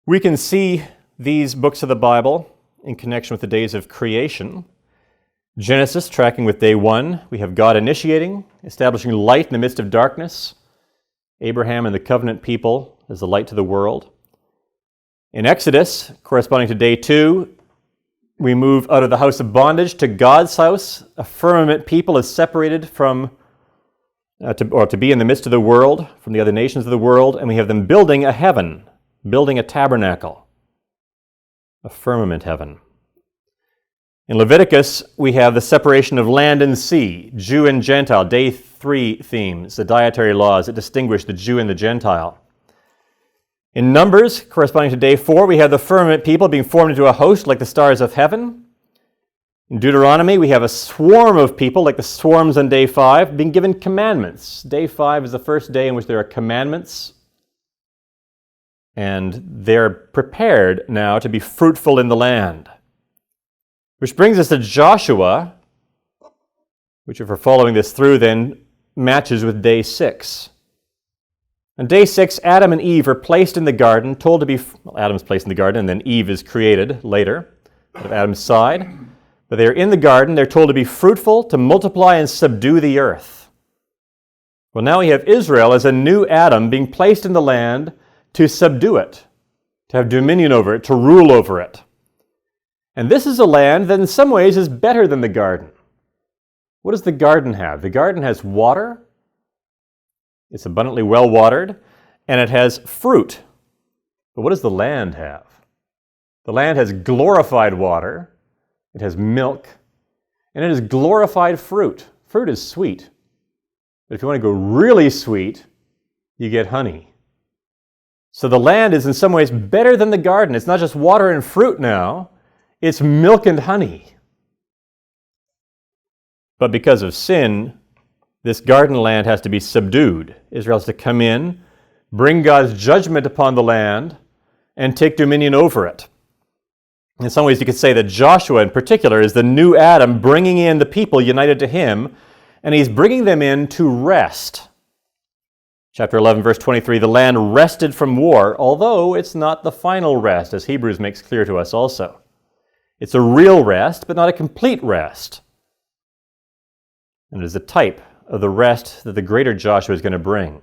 We can see these books of the Bible in connection with the days of creation. Genesis, tracking with day 1. We have God initiating, establishing light in the midst of darkness. Abraham and the covenant people as the light to the world. In Exodus, corresponding to day 2, we move out of the house of bondage to God's house. A firmament people is separated from, to be in the midst of the world, from the other nations of the world, and we have them building a heaven, building a tabernacle, a firmament heaven. In Leviticus, we have the separation of land and sea, Jew and Gentile, day 3 themes, the dietary laws that distinguish the Jew and the Gentile. In Numbers, corresponding to day 4, we have the firmament people being formed into a host like the stars of heaven. In Deuteronomy, we have a swarm of people like the swarms on day 5 being given commandments. Day 5 is the first day in which there are commandments, and they're prepared now to be fruitful in the land. Which brings us to Joshua, which if we're following this through then matches with day 6. On day 6, Adam and Eve are placed in the garden, told to be, Adam's placed in the garden and then Eve is created later out of Adam's side. But they're in the garden, they're told to be fruitful, to multiply and subdue the earth. Well, now we have Israel as a new Adam being placed in the land to subdue it, to have dominion over it, to rule over it. And this is a land that in some ways is better than the garden. What does the garden have? The garden has water. It's abundantly well watered, and it has fruit. But what does the land have? The land has glorified water, it has milk, and it has glorified fruit. Fruit is sweet. But if you want to go really sweet, you get honey. So the land is in some ways better than the garden. It's not just water and fruit now, it's milk and honey. But because of sin, this garden land has to be subdued. Israel has to come in, bring God's judgment upon the land, and take dominion over it. In some ways, you could say that Joshua in particular is the new Adam bringing in the people united to him, and he's bringing them in to rest. Chapter 11, verse 23, the land rested from war, although it's not the final rest, as Hebrews makes clear to us also. It's a real rest, but not a complete rest. And it is a type of the rest that the greater Joshua is going to bring.